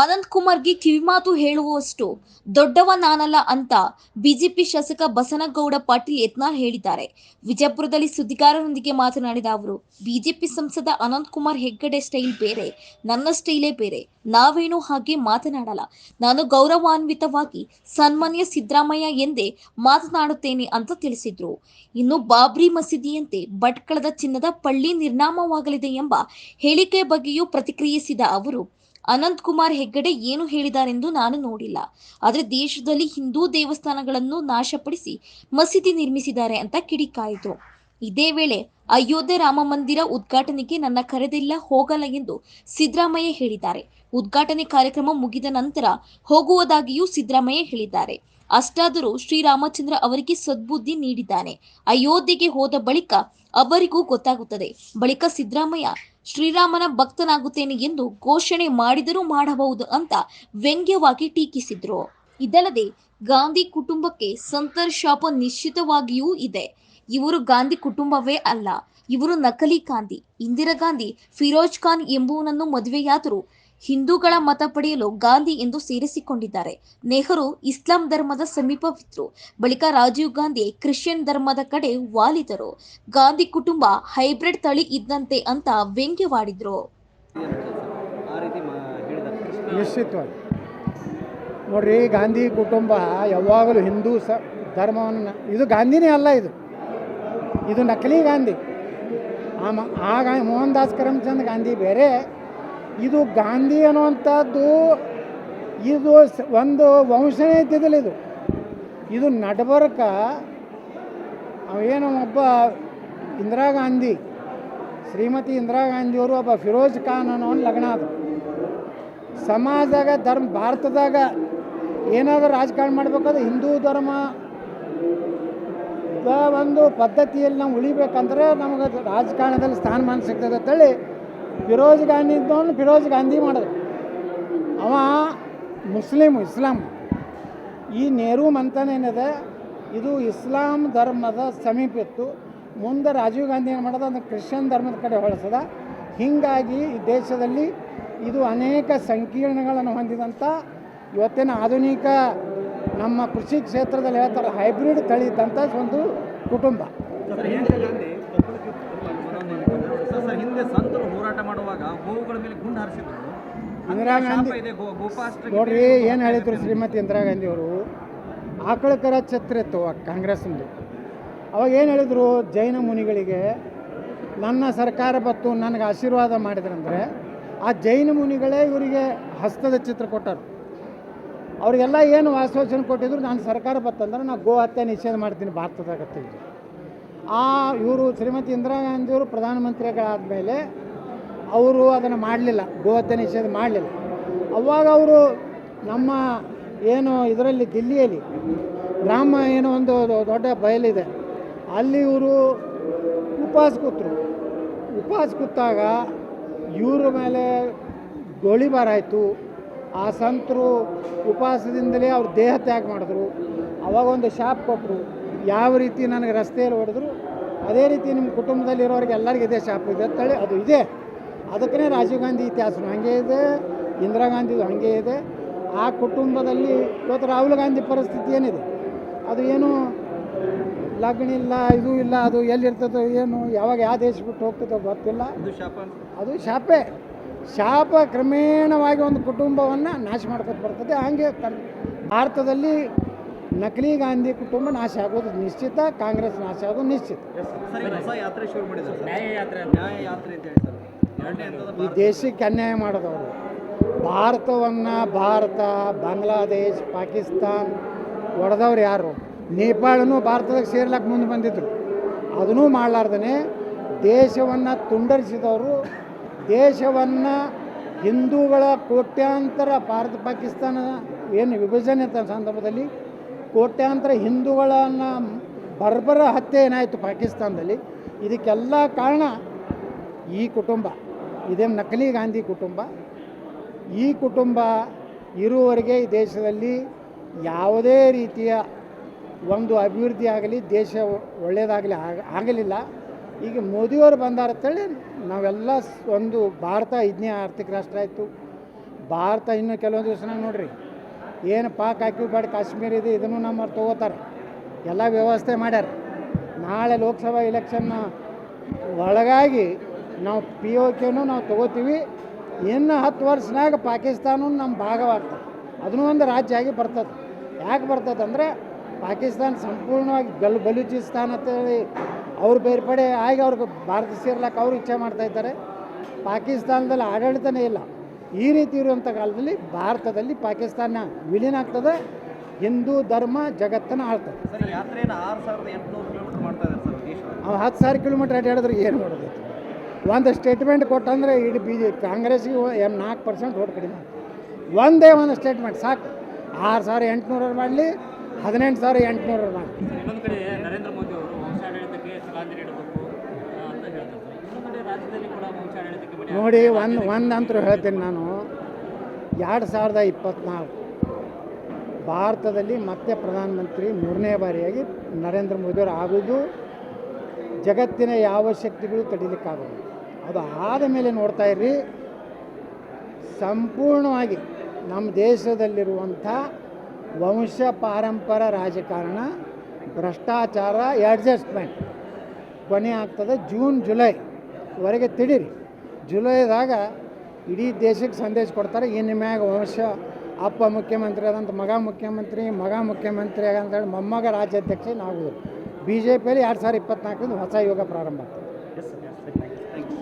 ಅನಂತ್ ಕುಮಾರ್ಗೆ ಕಿವಿಮಾತು ಹೇಳುವಷ್ಟು ದೊಡ್ಡವ ನಾನಲ್ಲ ಅಂತ ಬಿಜೆಪಿ ಶಾಸಕ ಬಸನಗೌಡ ಪಾಟೀಲ್ ಯತ್ನಾಳ್ ಹೇಳಿದ್ದಾರೆ. ವಿಜಯಪುರದಲ್ಲಿ ಸುದ್ದಿಗಾರರೊಂದಿಗೆ ಮಾತನಾಡಿದ ಅವರು, ಬಿಜೆಪಿ ಸಂಸದ ಅನಂತ್ ಕುಮಾರ್ ಹೆಗಡೆ ಸ್ಟೈಲ್ ಬೇರೆ, ನನ್ನ ಸ್ಟೈಲೇ ಬೇರೆ. ನಾವೇನು ಹಾಗೆ ಮಾತನಾಡಲ್ಲ. ನಾನು ಗೌರವಾನ್ವಿತವಾಗಿ ಸನ್ಮಾನ್ಯ ಸಿದ್ದರಾಮಯ್ಯ ಎಂದೇ ಮಾತನಾಡುತ್ತೇನೆ ಅಂತ ತಿಳಿಸಿದ್ರು. ಇನ್ನು ಬಾಬ್ರಿ ಮಸೀದಿಯಂತೆ ಭಟ್ಕಳದ ಚಿನ್ನದ ಪಳ್ಳಿ ನಿರ್ನಾಮವಾಗಲಿದೆ ಎಂಬ ಹೇಳಿಕೆಯ ಬಗ್ಗೆಯೂ ಪ್ರತಿಕ್ರಿಯಿಸಿದ ಅವರು, ಅನಂತ್ ಕುಮಾರ್ ಹೆಗಡೆ ಏನು ಹೇಳಿದಾರೆಂದು ನಾನು ನೋಡಿಲ್ಲ. ಆದರೆ ದೇಶದಲ್ಲಿ ಹಿಂದೂ ದೇವಸ್ಥಾನಗಳನ್ನು ನಾಶಪಡಿಸಿ ಮಸೀದಿ ನಿರ್ಮಿಸಿದ್ದಾರೆ ಅಂತ ಕಿಡಿಕಾಯಿತು. ಇದೇ ವೇಳೆ ಅಯೋಧ್ಯೆ ರಾಮ ಮಂದಿರ ಉದ್ಘಾಟನೆಗೆ ನನ್ನ ಕರೆದಿಲ್ಲ, ಹೋಗಲ್ಲ ಎಂದು ಸಿದ್ದರಾಮಯ್ಯ ಹೇಳಿದ್ದಾರೆ. ಉದ್ಘಾಟನೆ ಕಾರ್ಯಕ್ರಮ ಮುಗಿದ ನಂತರ ಹೋಗುವುದಾಗಿಯೂ ಸಿದ್ದರಾಮಯ್ಯ ಹೇಳಿದ್ದಾರೆ. ಅಷ್ಟಾದರೂ ಶ್ರೀರಾಮಚಂದ್ರ ಅವರಿಗೆ ಸದ್ಬುದ್ಧಿ ನೀಡಿದ್ದಾನೆ. ಅಯೋಧ್ಯೆಗೆ ಹೋದ ಬಳಿಕ ಅವರಿಗೂ ಗೊತ್ತಾಗುತ್ತದೆ. ಬಳಿಕ ಸಿದ್ದರಾಮಯ್ಯ ಶ್ರೀರಾಮನ ಭಕ್ತನಾಗುತ್ತೇನೆ ಎಂದು ಘೋಷಣೆ ಮಾಡಿದರೂ ಮಾಡಬಹುದು ಅಂತ ವ್ಯಂಗ್ಯವಾಗಿ ಟೀಕಿಸಿದ್ರು. ಇದಲ್ಲದೆ ಗಾಂಧಿ ಕುಟುಂಬಕ್ಕೆ ಸಂತರ್ ಶಾಪ ನಿಶ್ಚಿತವಾಗಿಯೂ ಇದೆ. ಇವರು ಗಾಂಧಿ ಕುಟುಂಬವೇ ಅಲ್ಲ, ಇವರು ನಕಲಿ ಗಾಂಧಿ. ಇಂದಿರಾ ಗಾಂಧಿ ಫಿರೋಜ್ ಖಾನ್ ಎಂಬುವನನ್ನು ಮದುವೆಯಾದರೂ ಹಿಂದೂಗಳ ಮತ ಪಡೆಯಲು ಗಾಂಧಿ ಎಂದು ಸೇರಿಸಿಕೊಂಡಿದ್ದಾರೆ. ನೆಹರು ಇಸ್ಲಾಂ ಧರ್ಮದ ಸಮೀಪವಿದ್ರು. ಬಳಿಕ ರಾಜೀವ್ ಗಾಂಧಿ ಕ್ರಿಶ್ಚಿಯನ್ ಧರ್ಮದ ಕಡೆ ವಾಲಿದರು. ಗಾಂಧಿ ಕುಟುಂಬ ಹೈಬ್ರಿಡ್ ತಳಿ ಇದ್ದಂತೆ ಅಂತ ವ್ಯಂಗ್ಯವಾಡಿದ್ರು. ನಿಶ್ಚಿತವಾಗಿ ನೋಡ್ರಿ, ಗಾಂಧಿ ಕುಟುಂಬ ಯಾವಾಗಲೂ ಹಿಂದೂ ಧರ್ಮವನ್ನು, ಇದು ಗಾಂಧಿನೇ ಅಲ್ಲ, ಇದು ನಕಲಿ ಗಾಂಧಿ. ಮೋಹನ್ ದಾಸ್ ಕರಮ್ಚಂದ್ ಗಾಂಧಿ ಬೇರೆ. ಇದು ಗಾಂಧಿ ಅನ್ನುವಂಥದ್ದು ಇದು ಒಂದು ವಂಶನೇ ಇದ್ದಿದ್ದಿಲ್ಲ. ಇದು ನಡಬರ್ಕ ಅವೇನೋ ಒಬ್ಬ ಇಂದಿರಾ ಗಾಂಧಿ, ಶ್ರೀಮತಿ ಇಂದಿರಾ ಗಾಂಧಿಯವರು ಒಬ್ಬ ಫಿರೋಜ್ ಖಾನ್ ಅನ್ನೋ ಲಗ್ನ ಅದು. ಸಮಾಜದಾಗ ಭಾರತದಾಗ ಏನಾದರೂ ರಾಜಕಾರಣ ಮಾಡಬೇಕಾದ್ರೆ ಹಿಂದೂ ಧರ್ಮದ ಒಂದು ಪದ್ಧತಿಯಲ್ಲಿ ನಾವು ಉಳಿಬೇಕಂದ್ರೆ ನಮಗೆ ರಾಜಕಾರಣದಲ್ಲಿ ಸ್ಥಾನಮಾನ ಸಿಗ್ತದೆ ಅಂತೇಳಿ ಫಿರೋಜ್ ಗಾಂಧಿ ಮಾಡಿದ್ರು. ಅವ ಇಸ್ಲಾಂ. ಈ ನೆಹರು ಮಂಥನೇನಿದೆ, ಇದು ಇಸ್ಲಾಂ ಧರ್ಮದ ಸಮೀಪ ಇತ್ತು. ಮುಂದೆ ರಾಜೀವ್ ಗಾಂಧಿ ಏನು ಮಾಡೋದು ಅಂದರೆ ಕ್ರಿಶ್ಚಿಯನ್ ಧರ್ಮದ ಕಡೆ ಹೊಳಿಸದ. ಹೀಗಾಗಿ ಈ ದೇಶದಲ್ಲಿ ಇದು ಅನೇಕ ಸಂಕೀರ್ಣಗಳನ್ನು ಹೊಂದಿದಂಥ ಇವತ್ತಿನ ಆಧುನಿಕ ನಮ್ಮ ಕೃಷಿ ಕ್ಷೇತ್ರದಲ್ಲಿ ಹೇಳ್ತಾರೆ ಹೈಬ್ರಿಡ್ ತಳಿ ಇದ್ದಂಥ ಒಂದು ಕುಟುಂಬ. ಹಿಂದೆ ಸಂತರು ಹೋರಾಟ ಮಾಡುವಾಗ ಗೋವುಗಳ ಮೇಲೆ ಗುಂಡು ಹಾರಿಸಿದ್ರು. ಇಂದಿರಾ ಗಾಂಧಿ ನೋಡ್ರಿ ಏನು ಹೇಳಿದ್ರು ಶ್ರೀಮತಿ ಇಂದಿರಾ ಗಾಂಧಿ ಅವರು, ಆಕಳಕರ ಛತ್ರ ಇತ್ತು ಕಾಂಗ್ರೆಸ್ಸಿಂದು. ಅವಾಗ ಏನು ಹೇಳಿದರು, ಜೈನ ಮುನಿಗಳಿಗೆ ನನ್ನ ಸರ್ಕಾರ ಬತ್ತು ನನಗೆ ಆಶೀರ್ವಾದ ಮಾಡಿದ್ರಂದರೆ ಆ ಜೈನ ಮುನಿಗಳೇ ಇವರಿಗೆ ಹಸ್ತದ ಚಿತ್ರ ಕೊಟ್ಟರು. ಅವರಿಗೆಲ್ಲ ಏನು ಆಶ್ವಾಸನೆ ಕೊಟ್ಟಿದ್ರು, ನಾನು ಸರ್ಕಾರ ಬತ್ತಂದ್ರೆ ನಾನು ಗೋ ಹತ್ಯೆ ನಿಷೇಧ ಮಾಡ್ತೀನಿ ಭಾರತದಾಗತ್ತಿದ್ರು. ಇವರು ಶ್ರೀಮತಿ ಇಂದಿರಾ ಗಾಂಧಿಯವರು ಪ್ರಧಾನಮಂತ್ರಿಗಳಾದ ಮೇಲೆ ಅವರು ಅದನ್ನು ಮಾಡಲಿಲ್ಲ, ಗೋ ಹತ್ಯೆ ನಿಷೇಧ ಮಾಡಲಿಲ್ಲ. ಅವಾಗ ಅವರು ನಮ್ಮ ಏನು ಇದರಲ್ಲಿ ದಿಲ್ಲಿಯಲ್ಲಿ ರಾಮ ಏನೋ ಒಂದು ದೊಡ್ಡ ಬಯಲಿದೆ, ಅಲ್ಲಿ ಇವರು ಉಪವಾಸ ಕೂತಾಗ ಇವ್ರ ಮೇಲೆ ಗೋಳಿಬಾರ ಆಯಿತು. ಆ ಸಂತರು ಉಪವಾಸದಿಂದಲೇ ಅವ್ರ ದೇಹ ತ್ಯಾಗ ಮಾಡಿದ್ರು. ಅವಾಗ ಒಂದು ಶಾಪ್ ಕೊಟ್ಟರು, ಯಾವ ರೀತಿ ನನಗೆ ರಸ್ತೆಯಲ್ಲಿ ಹೊಡೆದ್ರು ಅದೇ ರೀತಿ ನಿಮ್ಮ ಕುಟುಂಬದಲ್ಲಿರೋರಿಗೆ ಎಲ್ಲರಿಗೂ ಇದೇ ಶಾಪ್ ಇದೆ ಅಂತೇಳಿ ಅದು ಇದೆ. ಅದಕ್ಕೇ ರಾಜೀವ್ ಗಾಂಧಿ ಇತಿಹಾಸನೂ ಹಾಗೇ ಇದೆ, ಇಂದಿರಾ ಗಾಂಧಿದು ಹಾಗೇ ಇದೆ. ಆ ಕುಟುಂಬದಲ್ಲಿ ಇವತ್ತು ರಾಹುಲ್ ಗಾಂಧಿ ಪರಿಸ್ಥಿತಿ ಏನಿದೆ, ಅದು ಏನು ಲಗ್ನ ಇಲ್ಲ, ಇದು ಇಲ್ಲ, ಅದು ಎಲ್ಲಿರ್ತದೋ ಏನು, ಯಾವಾಗ ಯಾವ ದೇಶ ಬಿಟ್ಟು ಹೋಗ್ತದೋ ಗೊತ್ತಿಲ್ಲ. ಅದು ಶಾಪ ಕ್ರಮೇಣವಾಗಿ ಒಂದು ಕುಟುಂಬವನ್ನು ನಾಶ ಮಾಡ್ಕೊತ ಬರ್ತದೆ. ಹಾಗೆ ಭಾರತದಲ್ಲಿ ನಕಲಿ ಗಾಂಧಿ ಕುಟುಂಬ ನಾಶ ಆಗೋದು ನಿಶ್ಚಿತ, ಕಾಂಗ್ರೆಸ್ ನಾಶ ಆಗೋದು ನಿಶ್ಚಿತ. ಈ ದೇಶಕ್ಕೆ ಅನ್ಯಾಯ ಮಾಡೋದವರು ಭಾರತ, ಬಾಂಗ್ಲಾದೇಶ್, ಪಾಕಿಸ್ತಾನ್ ಹೊಡೆದವ್ರು ಯಾರು? ನೇಪಾಳನೂ ಭಾರತದಾಗ ಸೇರ್ಲಕ್ಕೆ ಮುಂದೆ ಬಂದಿದ್ದರು. ಅದನ್ನೂ ಮಾಡಲಾರ್ದೇ ದೇಶವನ್ನು ತುಂಡರಿಸಿದವರು, ದೇಶವನ್ನು ಹಿಂದೂಗಳ ಕೋಟ್ಯಾಂತರ ಭಾರತ ಪಾಕಿಸ್ತಾನ ಏನು ವಿಭಜನೆ ಸಂದರ್ಭದಲ್ಲಿ ಕೋಟ್ಯಾಂತರ ಹಿಂದೂಗಳನ್ನು ಬರ್ಬರ ಹತ್ಯೆ ಏನಾಯಿತು ಪಾಕಿಸ್ತಾನದಲ್ಲಿ, ಇದಕ್ಕೆಲ್ಲ ಕಾರಣ ಈ ಕುಟುಂಬ. ಇದೇ ನಕಲಿ ಗಾಂಧಿ ಕುಟುಂಬ. ಈ ಕುಟುಂಬ ಇರುವವರೆಗೆ ಈ ದೇಶದಲ್ಲಿ ಯಾವುದೇ ರೀತಿಯ ಒಂದು ಅಭಿವೃದ್ಧಿ ಆಗಲಿ, ದೇಶ ಒಳ್ಳೆಯದಾಗಲಿ ಆಗಲಿಲ್ಲ. ಈಗ ಮೋದಿಯವರು ಬಂದಾರಂತೇಳಿ ನಾವೆಲ್ಲ ಒಂದು ಭಾರತ 5ನೇ ಆರ್ಥಿಕ ರಾಷ್ಟ್ರ ಆಯಿತು, ಭಾರತ ಇನ್ನೂ ಕೆಲವೊಂದು ದಿವಸನಾಗ ನೋಡ್ರಿ ಏನು ಪಾಕ್ ಆಕ್ಯುಪೈಡ್ ಕಾಶ್ಮೀರ ಇದೆ ಇದನ್ನು ನಮ್ಮವ್ರು ತೊಗೋತಾರೆ, ಎಲ್ಲ ವ್ಯವಸ್ಥೆ ಮಾಡ್ಯಾರ. ನಾಳೆ ಲೋಕಸಭಾ ಎಲೆಕ್ಷನ್ನ ಒಳಗಾಗಿ ನಾವು POKನೂ ನಾವು ತೊಗೋತೀವಿ. ಇನ್ನು 10 ವರ್ಷನಾಗ ಪಾಕಿಸ್ತಾನ ನಮ್ಮ ಭಾಗವಾಗ್ತದೆ, ಅದನ್ನೂ ಒಂದು ರಾಜ್ಯ ಆಗಿ ಬರ್ತದೆ. ಯಾಕೆ ಬರ್ತದೆ ಅಂದರೆ ಪಾಕಿಸ್ತಾನ ಸಂಪೂರ್ಣವಾಗಿ ಬಲೂಚಿಸ್ತಾನ್ ಅಂತೇಳಿ ಅವ್ರು ಬೇರ್ಪಡೆ ಆಗಿ ಅವ್ರಿಗೆ ಭಾರತ ಸೇರ್ಲಕ್ಕೆ ಅವ್ರು ಇಚ್ಛೆ ಮಾಡ್ತಾಯಿದ್ದಾರೆ. ಪಾಕಿಸ್ತಾನದಲ್ಲಿ ಆಡಳಿತನೇ ಇಲ್ಲ. ಈ ರೀತಿ ಇರುವಂಥ ಕಾಲದಲ್ಲಿ ಭಾರತದಲ್ಲಿ ಪಾಕಿಸ್ತಾನ ವಿಲೀನ ಆಗ್ತದೆ, ಹಿಂದೂ ಧರ್ಮ ಜಗತ್ತನ್ನು ಆಳ್ತದೆ. ಸರ್ ಈ ಯಾತ್ರೆಯನ್ನು 6800 ಕಿಲೋಮೀಟರ್ ಮಾಡ್ತಾ ಇದ್ದಾರೆ ಸರ್ ದೇಶ. ಅವು 10,000 ಕಿಲೋಮೀಟ್ರ್ ಅಡ್ಡಾಡಿದ್ರೆ ಏನು ಮಾಡೋದು? ಒಂದು ಸ್ಟೇಟ್ಮೆಂಟ್ ಕೊಟ್ಟಂದರೆ ಇಡೀ ಕಾಂಗ್ರೆಸ್ಗೆ 4% ಓಟ್ ಕಡಿಮೆ. ಒಂದೇ ಒಂದು ಸ್ಟೇಟ್ಮೆಂಟ್ ಸಾಕು. 6,800 ಮಾಡಲಿ, 18,800 ಮಾಡಲಿ. ಇನ್ನೊಂದು ಕಡೆ ನರೇಂದ್ರ ಮೋದಿ ಅವರು ವಂಶಾಡಳಿತಕ್ಕೆ ಶ್ರದ್ಧಾಂಜಲಿ ಇಡಬೇಕು ಅಂತ ಹೇಳ್ತಾರೆ. ಇನ್ನೊಂದು ಕಡೆ ರಾಜ್ಯದಲ್ಲಿ ಕೂಡ ವಂಶಾಡಳಿತಕ್ಕೆ ನೋಡಿ, ಒಂದಂತರೂ ಹೇಳ್ತೀನಿ ನಾನು, 2024 ಭಾರತದಲ್ಲಿ ಮತ್ತೆ ಪ್ರಧಾನಮಂತ್ರಿ 3ನೇ ಬಾರಿಯಾಗಿ ನರೇಂದ್ರ ಮೋದಿಯವರು ಆಗೋದು ಜಗತ್ತಿನ ಯಾವ ಶಕ್ತಿಗಳು ತಡೀಲಿಕ್ಕಾಗೋದು. ಅದು ಆದ ಮೇಲೆ ನೋಡ್ತಾ ಇರ್ರಿ, ಸಂಪೂರ್ಣವಾಗಿ ನಮ್ಮ ದೇಶದಲ್ಲಿರುವಂಥ ವಂಶ ಪಾರಂಪರ ರಾಜಕಾರಣ, ಭ್ರಷ್ಟಾಚಾರ, ಅಡ್ಜಸ್ಟ್ಮೆಂಟ್ ಕೊನೆ ಆಗ್ತದೆ. ಜೂನ್ ಜುಲೈವರೆಗೆ ತಿಳಿರಿ. ಜುಲೈದಾಗ ಇಡೀ ದೇಶಕ್ಕೆ ಸಂದೇಶ ಕೊಡ್ತಾರೆ, ಇನ್ನು ಮ್ಯಾಗ ವಂಶ ಅಪ್ಪ ಮುಖ್ಯಮಂತ್ರಿ ಆದಂಥ ಮಗ ಮುಖ್ಯಮಂತ್ರಿ ಆಗಂತೇಳಿ ಮೊಮ್ಮಗ ರಾಜ್ಯಾಧ್ಯಕ್ಷ ನಾವು BJPಯಲ್ಲಿ 2024 ಹೊಸ ಯುಗ ಪ್ರಾರಂಭ ಆಗ್ತದೆ. Yes sir, thank you.